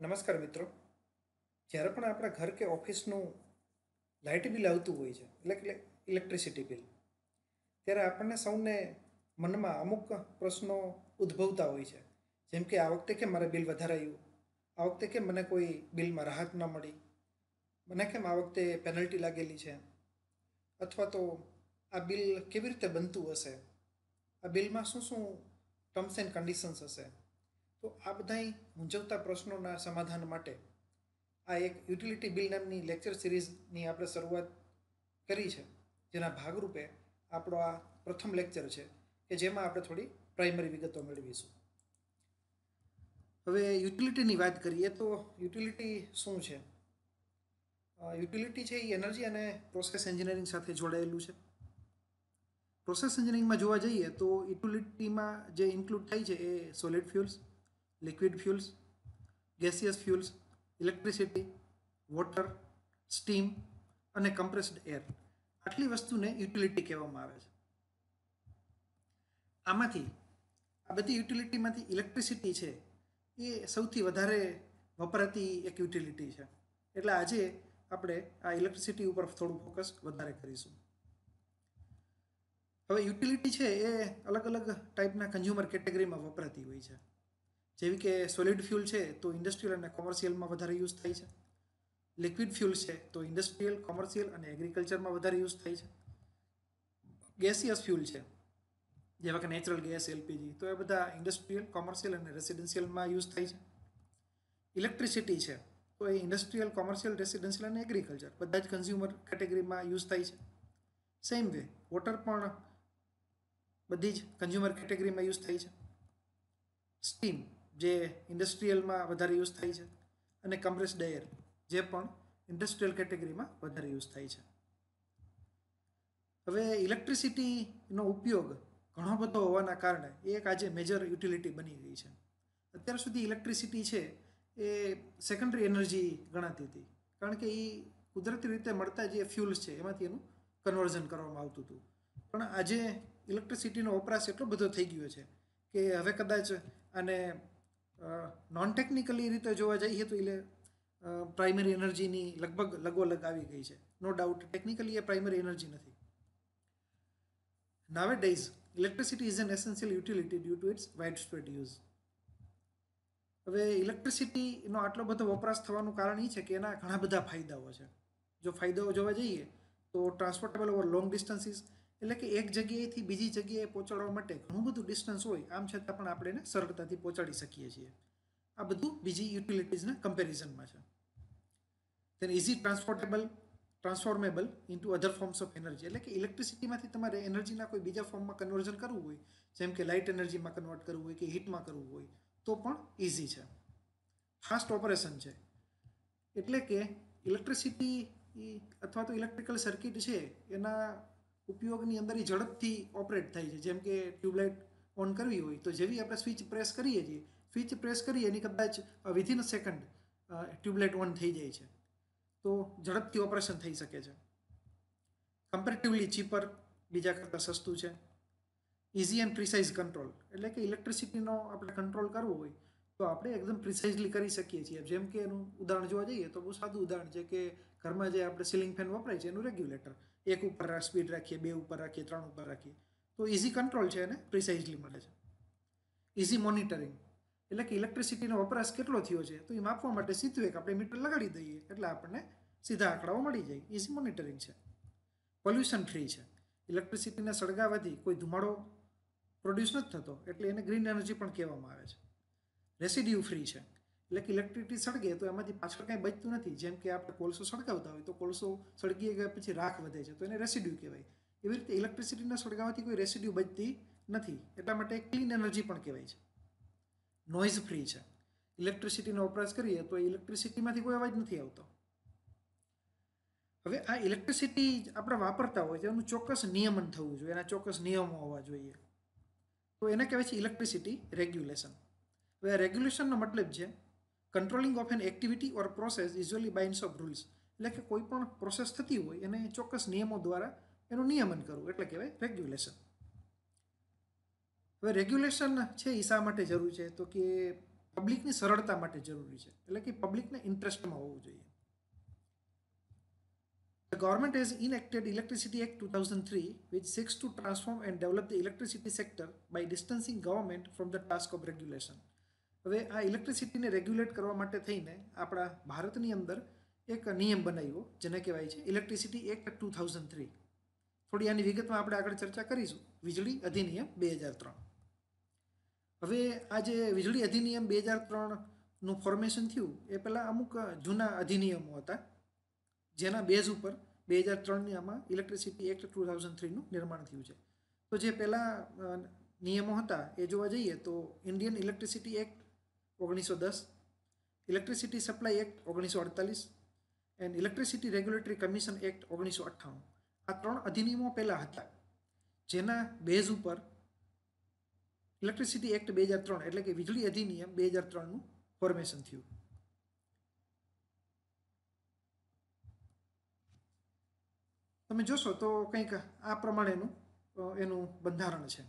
નમસ્કાર મિત્રો. જ્યારે પણ આપણા ઘર કે ઓફિસનું લાઇટ બિલ આવતું હોય છે એટલે કે ઇલેક્ટ્રિસિટી બિલ, ત્યારે આપણને સૌને મનમાં અમુક પ્રશ્નો ઉદ્ભવતા હોય છે. જેમ કે આ વખતે કેમ મારે બિલ વધારે આવ્યું, આ વખતે કેમ મને કોઈ બિલમાં રાહત ન મળી, મને કેમ આ વખતે પેનલ્ટી લાગેલી છે, અથવા તો આ બિલ કેવી રીતે બનતું હશે, આ બિલમાં શું શું ટર્મ્સ એન્ડ કન્ડિશન્સ હશે. તો આ બધાય મૂંઝવતા પ્રશ્નોના સમાધાન માટે આ એક યુટિલિટી બિલ નામની લેક્ચર સિરીઝની આપણે શરૂઆત કરી છે, જેના ભાગરૂપે આપણો આ પ્રથમ લેક્ચર છે કે જેમાં આપણે થોડી પ્રાઇમરી વિગતો મેળવીશું. હવે યુટિલિટીની વાત કરીએ તો યુટિલિટી શું છે? યુટિલિટી છે એ એનર્જી અને પ્રોસેસ એન્જિનિયરિંગ સાથે જોડાયેલું છે. પ્રોસેસ એન્જિનિયરિંગમાં જોવા જઈએ તો યુટિલિટીમાં જે ઇન્ક્લુડ થાય છે એ solid fuels, liquid fuels, gaseous fuels, electricity, water, steam અને કમ્પ્રેસ્ડ એર, આટલી વસ્તુને યુટિલિટી કહેવામાં આવે છે. આમાંથી આ બધી યુટિલિટીમાંથી ઇલેક્ટ્રિસિટી છે એ સૌથી વધારે વપરાતી એક યુટિલિટી છે. એટલે આજે આપણે આ ઇલેક્ટ્રિસિટી ઉપર થોડું ફોકસ વધારે કરીશું. હવે યુટિલિટી છે એ અલગ અલગ ટાઈપના કન્ઝ્યુમર કેટેગરીમાં વપરાતી હોય છે. જેવી કે સોલિડ ફ્યુલ છે તો ઇન્ડસ્ટ્રીયલ અને કોમર્શિયલમાં વધારે યુઝ થાય છે. લિક્વિડ ફ્યુલ છે તો ઇન્ડસ્ટ્રીયલ, કોમર્શિયલ અને એગ્રીકલ્ચરમાં વધારે યુઝ થાય છે. ગેસિયસ ફ્યુલ છે જેવા કે નેચરલ ગેસ, એલપીજી, તો એ બધા ઇન્ડસ્ટ્રીયલ, કોમર્શિયલ અને રેસિડેન્શિયલમાં યુઝ થાય છે. ઇલેક્ટ્રિસિટી છે તો એ ઇન્ડસ્ટ્રીયલ, કોમર્શિયલ, રેસિડેન્શિયલ અને એગ્રીકલ્ચર બધા જ કન્ઝ્યુમર કેટેગરીમાં યુઝ થાય છે. સેમ વે વોટર પણ બધી જ કન્ઝ્યુમર કેટેગરીમાં યુઝ થાય છે. સ્ટીમ જે ઇન્ડસ્ટ્રીયલમાં વધારે યુઝ થાય છે, અને કમ્પ્રેસ્ડ એર જે પણ ઇન્ડસ્ટ્રીયલ કેટેગરીમાં વધારે યુઝ થાય છે. હવે ઇલેક્ટ્રિસિટીનો ઉપયોગ ઘણો બધો હોવાના કારણે એ એક આજે મેજર યુટિલિટી બની ગઈ છે. અત્યાર સુધી ઇલેક્ટ્રિસિટી છે એ સેકન્ડરી એનર્જી ગણાતી હતી, કારણ કે એ કુદરતી રીતે મળતા જે ફ્યુલ્સ છે એમાંથી એનું કન્વર્ઝન કરવામાં આવતું હતું. પણ આજે ઇલેક્ટ્રિસિટીનો વપરાશ એટલો બધો થઈ ગયો છે કે હવે કદાચ આને નોન ટેકનિકલી રીતે જોવા જઈએ તો પ્રાઇમરી એનર્જીની લગભગ લગોલગ આવી ગઈ છે. નો ડાઉટ ટેકનિકલી એ પ્રાઇમરી એનર્જી નથી. Nowadays, electricity is an essential utility due to its widespread use. હવે ઇલેક્ટ્રિસિટીનો આટલો બધો વપરાશ થવાનું કારણ એ છે કે એના ઘણા બધા ફાયદાઓ છે. જો ફાયદાઓ જોવા જઈએ તો ટ્રાન્સપોર્ટેબલ ઓવર લોંગ ડિસ્ટન્સીસ, એટલે કે એક જગ્યાએથી બીજી જગ્યાએ પહોંચાડવા માટે ઘણું બધું ડિસ્ટન્સ હોય, આમ છતાં પણ આપણે એને સરળતાથી પહોંચાડી શકીએ છીએ. આ બધું બીજી યુટિલિટીઝના કમ્પેરિઝનમાં છે. then easy transformable into other forms of energy, એટલે કે ઇલેક્ટ્રિસિટીમાંથી તમારે એનર્જીના કોઈ બીજા ફોર્મમાં કન્વર્ઝન કરવું હોય, જેમ કે લાઇટ એનર્જીમાં કન્વર્ટ કરવું હોય કે હીટમાં કરવું હોય, તો પણ ઇઝી છે. ફાસ્ટ ઓપરેશન છે, એટલે કે ઇલેક્ટ્રિસિટી અથવા તો ઇલેક્ટ્રિકલ સર્કિટ છે એના ઉપયોગની અંદર એ ઝડપથી ઓપરેટ થાય છે. જેમ કે ટ્યુબલાઇટ ઓન કરવી હોય તો જેવી આપણે સ્વિચ પ્રેસ કરીએ છીએ, સ્વિચ પ્રેસ કરીએ એની કદાચ within a second tube light on થઈ જાય છે, તો ઝડપથી ઓપરેશન થઈ શકે છે. કમ્પેરેટિવલી ચીપર, બીજા કરતાં સસ્તું છે. ઇઝી એન્ડ પ્રિસાઇઝ કંટ્રોલ, એટલે કે ઇલેક્ટ્રિસિટીનો આપણે કંટ્રોલ કરવો હોય તો આપણે એકદમ પ્રિસાઇઝલી કરી શકીએ છીએ. જેમ કે એનું ઉદાહરણ જોવા જઈએ તો બહુ સાદું ઉદાહરણ છે કે ઘરમાં જે આપણે સીલિંગ ફેન વપરાય છે એનું રેગ્યુલેટર, એક ઉપર સ્પીડ રાખીએ, બે ઉપર રાખીએ, 3 ઉપર રાખીએ, તો ઇઝી કંટ્રોલ છે અને પ્રિસાઇઝલી મળે છે. ઇઝી મોનિટરિંગ, એટલે કે ઇલેક્ટ્રિસિટીનો વપરાશ કેટલો થયો છે તો એ માપવા માટે સીધું એક આપણે મીટર લગાડી દઈએ એટલે આપણને સીધા આંકડાઓ મળી જાય. ઇઝી મોનિટરિંગ છે. પોલ્યુશન ફ્રી છે, ઇલેક્ટ્રિસિટીને સળગાવવાથી કોઈ ધુમાડો પ્રોડ્યુસ નથી થતો, એટલે એને ગ્રીન એનર્જી પણ કહેવામાં આવે છે. રેસિડ્યુ ફ્રી છે, એટલે કે ઇલેક્ટ્રિસિટી સળગે તો એમાંથી પાછળ કાંઈ બચતું નથી. જેમ કે આપણે કોલસો સળગાવતા હોય તો કોલસો સળગી ગયા પછી રાખ વધે છે તો એને રેસિડ્યુ કહેવાય. એવી રીતે ઇલેક્ટ્રિસિટીને સળગાવવાથી કોઈ રેસિડ્યુ બચતી નથી, એટલા માટે ક્લીન એનર્જી પણ કહેવાય છે. નોઇઝ ફ્રી છે, ઇલેક્ટ્રિસિટીનો વપરાશ કરીએ તો ઇલેક્ટ્રિસિટીમાંથી કોઈ અવાજ નથી આવતો. હવે આ ઇલેક્ટ્રિસિટી આપણે વાપરતા હોય તો એનું ચોક્કસ નિયમન થવું જોઈએ, એના ચોક્કસ નિયમો હોવા જોઈએ, તો એને કહેવાય છે ઇલેક્ટ્રિસિટી રેગ્યુલેશન. હવે આ રેગ્યુલેશનનો મતલબ છે controlling of an activity or process usually binds of rules, એટલે કે કોઈ પણ પ્રોસેસ થતી હોય એને ચોક્કસ નિયમો દ્વારા એનું નિયમન કરવું એટલે કહેવાય રેગ્યુલેશન. હવે રેગ્યુલેશન છે એ શા માટે જરૂર છે તો કે પબ્લિકની સરળતા માટે જરૂરી છે, એટલે કે પબ્લિકને ઇન્ટરેસ્ટમાં હોવું જોઈએ. The government has enacted Electricity Act 2003, which seeks to transform and develop the electricity sector by distancing government from the task of regulation. હવે આ ઇલેક્ટ્રિસિટીને રેગ્યુલેટ કરવા માટે થઈને આપણા ભારતની અંદર એક નિયમ બનાવ્યો જેને કહેવાય છે ઇલેક્ટ્રિસિટી એક્ટ 2003. થોડી આની વિગતમાં આપણે આગળ ચર્ચા કરીશું. વીજળી અધિનિયમ 2003. હવે આ જે વીજળી અધિનિયમ 2003નું ફોર્મેશન થયું એ પહેલાં અમુક જૂના અધિનિયમો હતા જેના બેઝ ઉપર 2003ની આમાં ઇલેક્ટ્રિસિટી એક્ટ 2003નું નિર્માણ થયું છે. તો જે પહેલાં નિયમો હતા એ જોવા જઈએ તો Indian electricity act 1910, electricity supply act 1948 and electricity regulatory commission act 1998. આ 3 અધિનિયમો પહેલાં હતા જેના બેઝ ઉપર ઇલેક્ટ્રિસિટી એક્ટ 2003 એટલે કે વીજળી અધિનિયમ 2003નું ફોર્મેશન થયું. તમે જોશો તો કંઈક આ પ્રમાણેનું એનું બંધારણ છે.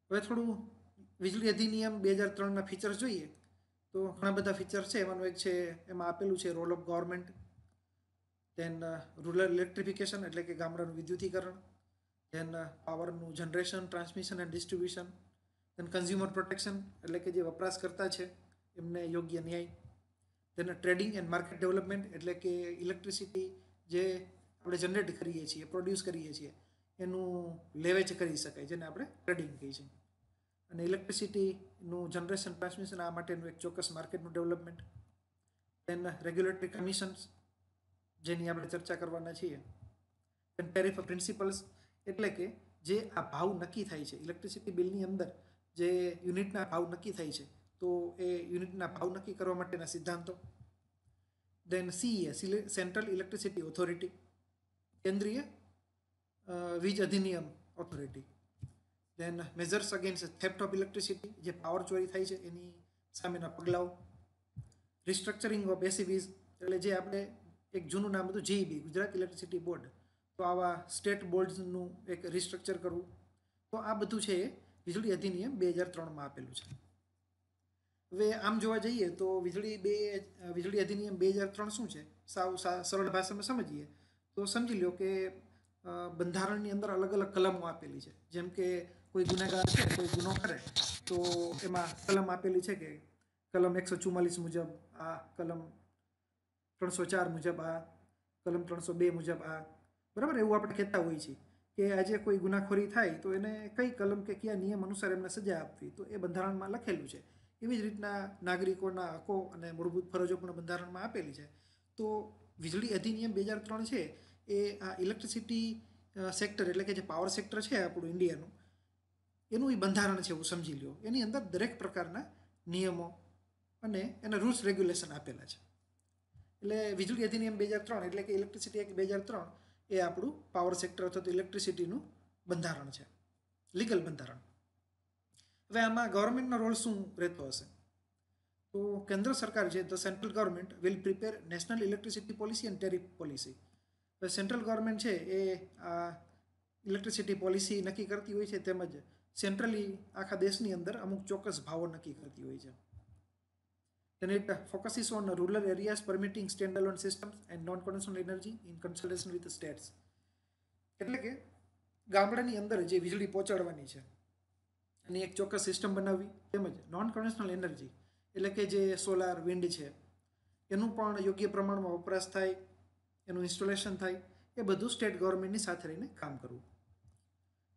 હવે થોડું વીજળી અધિનિયમ 2003ના ફીચર્સ જોઈએ તો ઘણા બધા ફીચર્સ છે. એમાંનું એક છે, એમાં આપેલું છે role of government, then rural electrification એટલે કે ગામડાનું વિદ્યુતીકરણ, દેન પાવરનું generation, transmission and distribution, then consumer protection એટલે કે જે વપરાશકર્તા છે એમને યોગ્ય ન્યાય, then trading and market development એટલે કે ઇલેક્ટ્રિસિટી જે આપણે જનરેટ કરીએ છીએ, પ્રોડ્યુસ કરીએ છીએ એનું લેવેચ કરી શકાય જેને આપણે ટ્રેડિંગ કહીએ છીએ, અને ઇલેક્ટ્રિસિટીનું જનરેશન, ટ્રાન્સમિશન આ માટેનું એક ચોક્કસ માર્કેટનું ડેવલપમેન્ટ, દેન રેગ્યુલેટરી કમિશન્સ જેની આપણે ચર્ચા કરવાના છીએ, દેન ટેરિફ પ્રિન્સિપલ્સ એટલે કે જે આ ભાવ નક્કી થાય છે ઇલેક્ટ્રિસિટી બિલની અંદર જે યુનિટના ભાવ નક્કી થાય છે તો એ યુનિટના ભાવ નક્કી કરવા માટેના સિદ્ધાંતો, then CEA central electricity authority, કેન્દ્રીય વીજ અધિનિયમ authority, then measures against theft of electricity જે પાવર ચોરી થાય છે એની સામેના પગલાઓ, રિસ્ટ્રક્ચરિંગ ઓફ એસીબીઝ એટલે જે આપણે એક જૂનું નામ હતું GEB ગુજરાત ઇલેક્ટ્રિસિટી બોર્ડ, તો આવા સ્ટેટ બોર્ડ્સનું એક રિસ્ટ્રક્ચર કરવું. તો આ બધું છે એ વીજળી અધિનિયમ 2003માં આપેલું છે. હવે આમ જોવા જઈએ તો વીજળી અધિનિયમ 2003 શું છે સાવ સરળ ભાષામાં સમજીએ તો સમજી લો કે બંધારણની અંદર અલગ અલગ કલમો આપેલી છે. જેમ કે કોઈ ગુનેગાર છે, કોઈ ગુનો કરે તો એમાં કલમ આપેલી છે કે કલમ 144 મુજબ આ, કલમ 304 મુજબ આ, કલમ 302 મુજબ આ, બરાબર. એવું આપણે કહેતા હોઈએ છીએ કે આજે કોઈ ગુનાખોરી થાય તો એને કઈ કલમ કે કયા નિયમ અનુસાર એમને સજા આપવી તો એ બંધારણમાં લખેલું છે. એવી જ રીતના નાગરિકોના હકો અને મૂળભૂત ફરજો પણ બંધારણમાં આપેલી છે. તો વીજળી અધિનિયમ 2003 છે એ આ ઇલેક્ટ્રિસિટી સેક્ટર એટલે કે જે પાવર સેક્ટર છે આપણું ઇન્ડિયાનું એનું એ બંધારણ છે એવું સમજી લો. એની અંદર દરેક પ્રકારના નિયમો અને એના રૂલ્સ રેગ્યુલેશન આપેલા છે. એટલે વીજળી અધિનિયમ 2003 એટલે કે ઇલેક્ટ્રિસિટી એક્ટ 2003 એ આપણું પાવર સેક્ટર અથવા તો ઇલેક્ટ્રિસિટીનું બંધારણ છે, લીગલ બંધારણ. હવે આમાં ગવર્મેન્ટનો રોલ શું રહેતો હશે તો કેન્દ્ર સરકાર છે the central government will prepare national electricity policy and tariff policy. Central government છે એ આ ઇલેક્ટ્રિસિટી પોલિસી નક્કી કરતી હોય છે તેમજ સેન્ટ્રલી આખા દેશની અંદર અમુક ચોક્કસ ભાવો નક્કી કરતી હોય છે. Then it focuses on rural areas permitting standalone systems and non-conventional energy in consultation with the states. એટલે કે ગામડાની અંદર જે વીજળી પહોંચાડવાની છે એની એક ચોક્કસ સિસ્ટમ બનાવવી, તેમજ નોન કન્વેન્શનલ એનર્જી એટલે કે જે સોલાર, વિન્ડ છે એનું પણ યોગ્ય પ્રમાણમાં વપરાશ થાય, એનું ઇન્સ્ટોલેશન થાય, એ બધું સ્ટેટ ગવર્મેન્ટની સાથે રહીને કામ કરવું.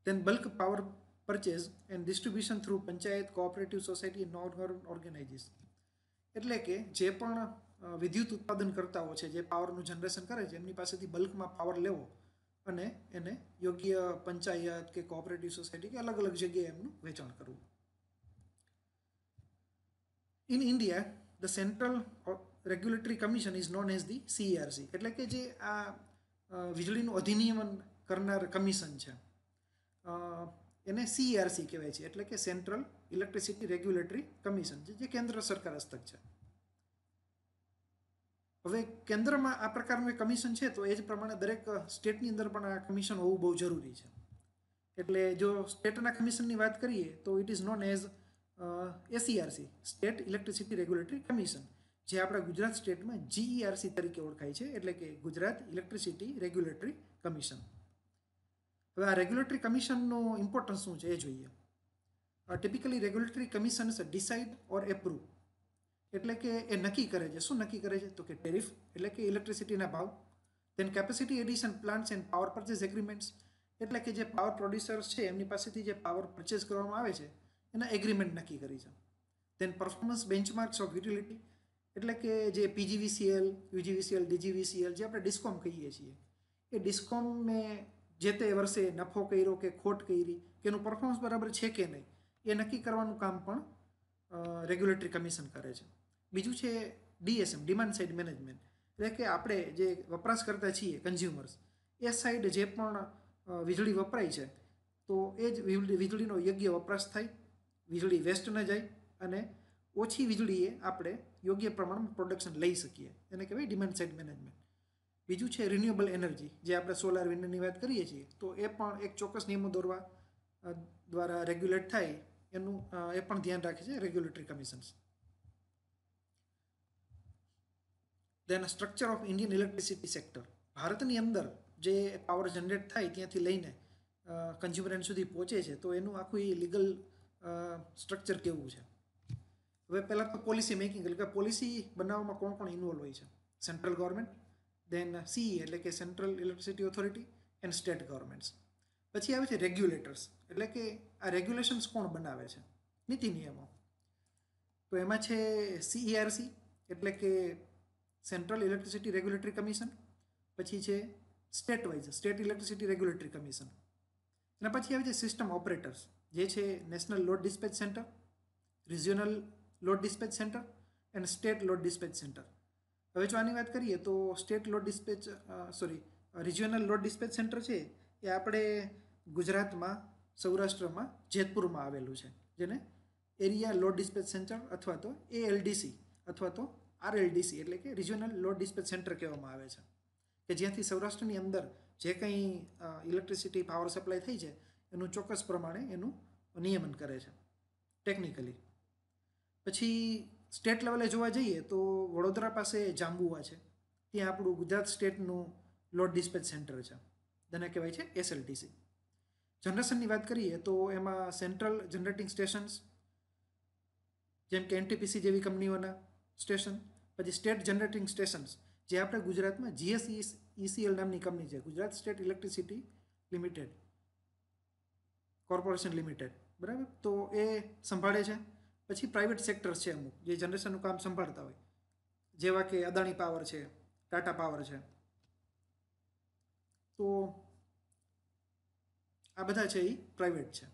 Then bulk power purchase and distribution through panchayat, cooperative society, non government organisation એટલે કે જે પણ વિદ્યુત ઉત્પાદન કરતાઓ છે જે પાવરનું જનરેશન કરે છે એમની પાસેથી બલ્કમાં પાવર લેવો અને એને યોગ્ય પંચાયત કે કોઓપરેટિવ સોસાયટી કે અલગ અલગ જગ્યાએ એમનું વેચાણ કરવું. In India the central regulatory commission is known as the CERC એટલે કે જે આ વીજળીનું અધિનિયમન કરનાર કમિશન છે એને CERC કહેવાય છે એટલે કે સેન્ટ્રલ ઇલેક્ટ્રિસિટી રેગ્યુલેટરી કમિશન જે કેન્દ્ર સરકાર હસ્તક છે. હવે કેન્દ્રમાં આ પ્રકારનું એક કમિશન છે તો એ જ પ્રમાણે દરેક સ્ટેટની અંદર પણ આ કમિશન હોવું બહુ જરૂરી છે. એટલે જો સ્ટેટના કમિશનની વાત કરીએ તો it is known as SERC state electricity regulatory commission, જે આપણા ગુજરાત સ્ટેટમાં GERC તરીકે ઓળખાય છે, એટલે કે ગુજરાત ઇલેક્ટ્રિસિટી રેગ્યુલેટરી કમિશન. હવે આ રેગ્યુલેટરી કમિશનનું ઇમ્પોર્ટન્સ શું છે એ જોઈએ. ટિપિકલી રેગ્યુલેટરી કમિશન્સ ડિસાઇડ ઓર એપ્રૂવ, એટલે કે એ નક્કી કરે છે. શું નક્કી કરે છે? તો કે ટેરિફ, એટલે કે ઇલેક્ટ્રિસિટીના ભાવ. Then capacity addition plants and power purchase agreements, એટલે કે જે પાવર પ્રોડ્યુસર્સ છે એમની પાસેથી જે પાવર પરચેસ કરવામાં આવે છે એના એગ્રીમેન્ટ નક્કી કરી છે. દેન પરફોર્મન્સ બેન્ચમાર્ક્સ ઓફ યુટિલિટી, એટલે કે જે PGVCL, UGVCL, DGVCL જે આપણે ડિસ્કોમ કહીએ છીએ, એ ડિસ્કોમને જે તે વર્ષે નફો કર્યો કે ખોટ કરી કે એનું પરફોર્મન્સ બરાબર છે કે નહીં એ નક્કી કરવાનું કામ પણ રેગ્યુલેટરી કમિશન કરે છે. બીજું છે DSM, ડિમાન્ડ સાઇડ મેનેજમેન્ટ, એટલે કે આપણે જે વપરાશકર્તા છીએ કન્ઝ્યુમર્સ, એ સાઈડ જે પણ વીજળી વપરાય છે તો એ જ વીજળીનો યોગ્ય વપરાશ થાય, વીજળી વેસ્ટ ન જાય અને ઓછી વીજળીએ આપણે યોગ્ય પ્રમાણમાં પ્રોડક્શન લઈ શકીએ, એને કહેવાય ડિમાન્ડ સાઇડ મેનેજમેન્ટ. બીજું છે રિન્યુએબલ એનર્જી, જે આપણે સોલાર વિન્ડની વાત કરીએ છીએ તો એ પણ એક ચોક્કસ નિયમો દ્વારા રેગ્યુલેટ થાય એનું એ પણ ધ્યાન રાખે છે regulatory commissions. Then structure of Indian electricity sector, ભારતની અંદર જે પાવર જનરેટ થાય ત્યાંથી લઈને કન્ઝ્યુમર એન્ડ સુધી પહોંચે છે તો એનું આખું એ લીગલ સ્ટ્રક્ચર કેવું છે. હવે પહેલાં તો પોલિસી મેકિંગ, એટલે કે પોલિસી બનાવવામાં કોણ કોણ ઇન્વોલ્વ હોય છે? સેન્ટ્રલ ગવર્મેન્ટ, દેન CE એટલે કે central electricity authority and state governments. પછી આવે છે રેગ્યુલેટર્સ, એટલે કે આ રેગ્યુલેશન્સ કોણ બનાવે છે? નીતિ નિયમો. તો એમાં છે CERC, એટલે કે સેન્ટ્રલ ઇલેક્ટ્રિસિટી રેગ્યુલેટરી કમિશન. પછી છે state wise state electricity regulatory commission. અને પછી આવે છે સિસ્ટમ ઓપરેટર્સ, જે છે national load dispatch centre, regional load dispatch centre and state load dispatch centre. હવે જો આની વાત કરીએ તો state load dispatch regional load dispatch centre છે એ આપણે ગુજરાતમાં, સૌરાષ્ટ્રમાં, જેતપુરમાં આવેલું છે, જેને એરિયા લોડ ડિસ્પેચ સેન્ટર અથવા તો ALDC અથવા તો RLDC એટલે કે રિજિયોનલ લોડ ડિસ્પેચ સેન્ટર કહેવામાં આવે છે, કે જ્યાંથી સૌરાષ્ટ્રની અંદર જે કંઈ ઇલેક્ટ્રિસિટી પાવર સપ્લાય થઈ છે એનું ચોક્કસ પ્રમાણે એનું નિયમન કરે છે ટેકનિકલી. પછી સ્ટેટ લેવલે જોવા જઈએ તો વડોદરા પાસે જાંબુવા છે, ત્યાં આપણું ગુજરાત સ્ટેટનું લોડ ડિસ્પેચ સેન્ટર છે, જેને કહેવાય છે SLDC. જનરેશનની વાત કરીએ તો એમાં સેન્ટ્રલ જનરેટિંગ સ્ટેશન્સ જેમ કે NTPC જેવી કંપનીઓના સ્ટેશન, પછી સ્ટેટ જનરેટિંગ સ્ટેશન્સ જે આપણે ગુજરાતમાં GSECL નામની કંપની છે, Gujarat state electricity limited corporation limited, બરાબર, તો એ સંભાળે છે. પછી પ્રાઇવેટ સેક્ટર્સ છે અમુક જે જનરેશનનું કામ સંભાળતા હોય, જેવા કે અદાણી પાવર છે, ટાટા પાવર છે. તો આ બધા છે એ પ્રાઇવેટ છે.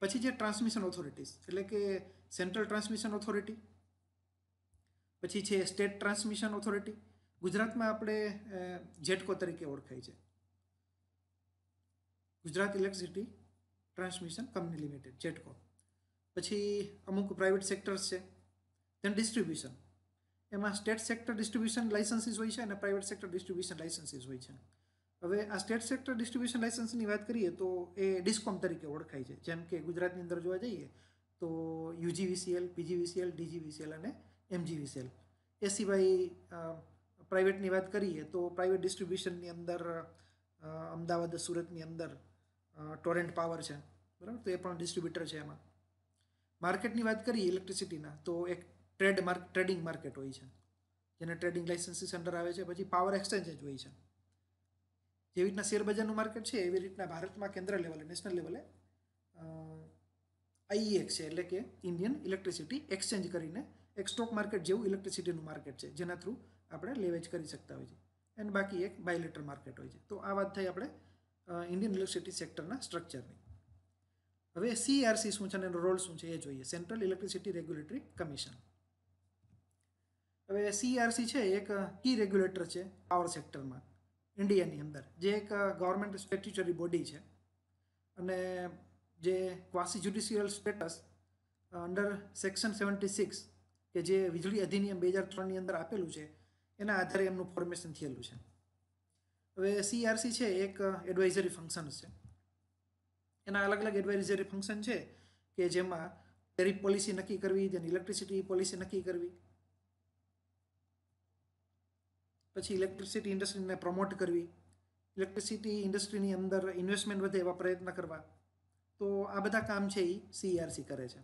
પછી જે ટ્રાન્સમિશન ઓથોરિટીઝ, એટલે કે સેન્ટ્રલ ટ્રાન્સમિશન ઓથોરિટી, પછી છે સ્ટેટ ટ્રાન્સમિશન ઓથોરિટી, ગુજરાતમાં આપણે જેટકો તરીકે ઓળખાય છે, Gujarat electricity transmission company limited, GETCO. પછી અમુક પ્રાઇવેટ સેક્ટર્સ છે. દેન ડિસ્ટ્રીબ્યુશન, એમાં સ્ટેટ સેક્ટર ડિસ્ટ્રીબ્યુશન લાઇસન્સીસ હોય છે અને પ્રાઇવેટ સેક્ટર ડિસ્ટ્રીબ્યુશન લાઇસન્સીસ હોય છે. હવે આ સ્ટેટ સેક્ટર ડિસ્ટ્રીબ્યુશન લાઇસન્સની વાત કરીએ તો એ ડિસ્કોમ તરીકે ઓળખાય છે, જેમ કે ગુજરાતની અંદર જોવા જઈએ તો UGVCL, PGVCL, DGVCL અને MGVCL. એ સિવાય પ્રાઇવેટની વાત કરીએ તો પ્રાઇવેટ ડિસ્ટ્રીબ્યુશનની અંદર અમદાવાદ, સુરતની અંદર ટોરેન્ટ પાવર છે, બરાબર, તો એ પણ ડિસ્ટ્રીબ્યુટર છે. એમાં માર્કેટની વાત કરીએ ઇલેક્ટ્રિસિટીના તો એક ટ્રેડિંગ માર્કેટ હોય છે, જેને ટ્રેડિંગ લાઇસન્સીસ અંડર આવે છે. પછી પાવર એક્સચેન્જ હોય છે, જેવી રીતના શેરબજારનું માર્કેટ છે એવી રીતના ભારતમાં કેન્દ્ર લેવલે, નેશનલ લેવલે IEX છે, એટલે કે ઇન્ડિયન ઇલેક્ટ્રિસિટી એક્સચેન્જ કરીને એક સ્ટોક માર્કેટ જેવું ઇલેક્ટ્રિસિટીનું માર્કેટ છે, જેના થ્રુ આપણે લેવેજ કરી શકતા હોઈએ છીએ. અને બાકી એક બાયલેટર માર્કેટ હોય છે. તો આ વાત થઈ આપણે ઇન્ડિયન ઇલેક્ટ્રિસિટી સેક્ટરના સ્ટ્રક્ચરની. હવે CERC શું છે અને એનો રોલ શું છે એ જોઈએ, સેન્ટ્રલ ઇલેક્ટ્રિસિટી રેગ્યુલેટરી કમિશન. હવે CERC છે એક કી રેગ્યુલેટર છે પાવર સેક્ટરમાં ઇન્ડિયાની અંદર, જે એક ગવર્મેન્ટ સ્ટેચ્યુટરી બોડી છે અને જે ક્વાસી જ્યુડિશિયલ સ્ટેટસ અંડર સેક્શન 76 કે જે વીજળી અધિનિયમ 2003ની અંદર આપેલું છે એના આધારે એમનું ફોર્મેશન થયેલું છે. હવે CERC છે એક એડવાઇઝરી ફંક્શન્સ છે. એના અલગ અલગ એડવાઇઝરી ફંક્શન છે કે જેમાં ટેરિફ પોલિસી નક્કી કરવી, then ઇલેક્ટ્રિસિટી પોલિસી નક્કી કરવી, પછી ઇલેક્ટ્રિસિટી ઇન્ડસ્ટ્રીને પ્રમોટ કરવી, ઇલેક્ટ્રિસિટી ઇન્ડસ્ટ્રીની અંદર ઇન્વેસ્ટમેન્ટ વધે એવા પ્રયત્ન કરવા. તો આ બધા કામ છે એ CERC કરે છે.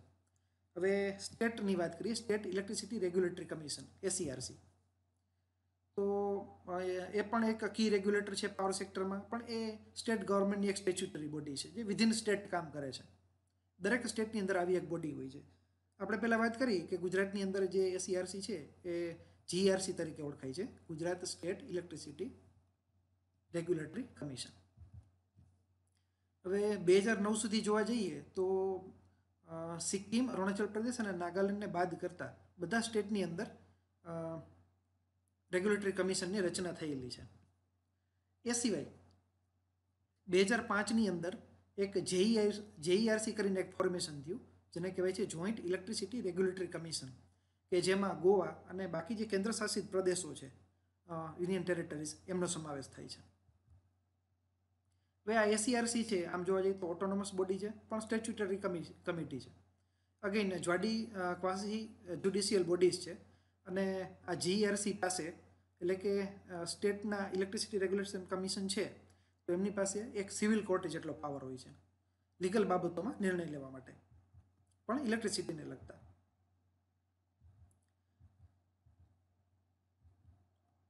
હવે સ્ટેટની વાત કરીએ, state electricity regulatory commission, SERC. તો એ પણ એક કી રેગ્યુલેટર છે પાવર સેક્ટરમાં, પણ એ સ્ટેટ ગવર્મેન્ટની એક સ્ટેચ્યુટરી બોડી છે જે વિધિન સ્ટેટ કામ કરે છે. દરેક સ્ટેટની અંદર આવી એક બોડી હોય છે. આપણે પહેલાં વાત કરી કે ગુજરાતની અંદર જે SERC છે એ GERC તરીકે ઓળખાય છે, Gujarat state electricity regulatory commission. હવે 2009 સુધી જોવા જઈએ તો સિક્કિમ, અરુણાચલ પ્રદેશ અને નાગાલેન્ડને બાદ કરતા બધા સ્ટેટની અંદર રેગ્યુલેટરી કમિશનની રચના થયેલી છે. એ સિવાય 2005ની અંદર એક JERC કરીને એક ફોર્મેશન થયું, જેને કહેવાય છે જોઈન્ટ ઇલેક્ટ્રિસિટી રેગ્યુલેટરી કમિશન, કે જેમાં ગોવા અને બાકી જે કેન્દ્ર શાસિત પ્રદેશો છે, યુનિયન ટેરેટરીઝ, એમનો સમાવેશ થાય છે. હવે આ SERC છે, આમ જોવા જઈએ તો ઓટોનોમસ બોડી છે, પણ સ્ટેચ્યુટરી કમિટી છે. અગેન ક્વાસી જ્યુડિશિયલ બોડીઝ છે. અને આ GERC પાસે, એટલે કે સ્ટેટના ઇલેક્ટ્રિસિટી રેગ્યુલેશન કમિશન છે, તો એમની પાસે એક સિવિલ કોર્ટ જેટલો પાવર હોય છે લીગલ બાબતોમાં નિર્ણય લેવા માટે, પણ ઇલેક્ટ્રિસિટીને લગતા.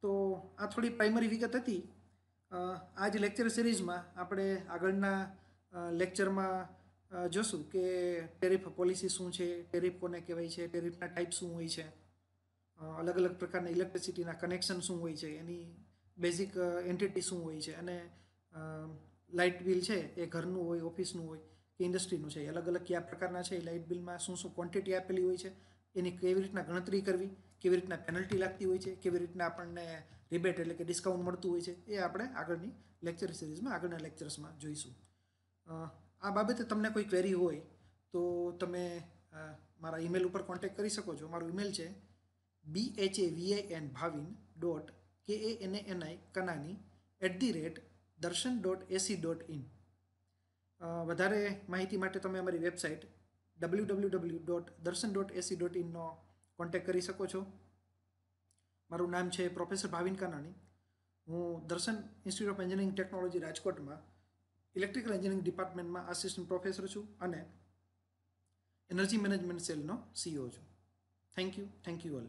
તો આ થોડી પ્રાઇમરી વિગત હતી. આ જ લેક્ચર સિરીઝમાં આપણે આગળના લેક્ચરમાં જોશું કે ટેરિફ પોલિસી શું છે, ટેરિફ કોને કહેવાય છે, ટેરિફના ટાઈપ શું હોય છે, અલગ અલગ પ્રકારના ઇલેક્ટ્રિસિટીના કનેક્શન શું હોય છે, એની બેઝિક એન્ટિટી શું હોય છે, અને લાઇટ બિલ છે એ ઘરનું હોય, ઓફિસનું હોય કે ઇન્ડસ્ટ્રીનું છે, એ અલગ અલગ કયા પ્રકારના છે, એ લાઇટ બિલમાં શું શું ક્વોન્ટિટી આપેલી હોય છે, એની કેવી રીતના ગણતરી કરવી, કેવી રીતના પેનલ્ટી લાગતી હોય છે, કેવી રીતના આપણને રિબેટ એટલે કે ડિસ્કાઉન્ટ મળતું હોય છે, એ આપણે આગળની લેક્ચર સિરીઝમાં, આગળના લેક્ચર્સમાં જોઈશું. આ બાબતે તમને કોઈ ક્વેરી હોય તો તમે મારા ઈમેલ ઉપર કોન્ટેક્ટ કરી શકો છો. મારું ઈમેલ છે bhavin.kanani@darshan.ac.in. વધારે માહિતી માટે તમે અમારી વેબસાઇટ www.darshan.ac.in નો કોન્ટેક્ટ કરી શકો છો. મારું નામ છે પ્રોફેસર ભાવિન કાનાણી. હું દર્શન ઇન્સ્ટિટ્યૂટ ઓફ એન્જિનિયરિંગ ટેકનોલોજી રાજકોટમાં ઇલેક્ટ્રિકલ એન્જિનિયરિંગ ડિપાર્ટમેન્ટમાં આસિસ્ટન્ટ પ્રોફેસર છું અને એનર્જી મેનેજમેન્ટ સેલનો CEO છું. Thank you all.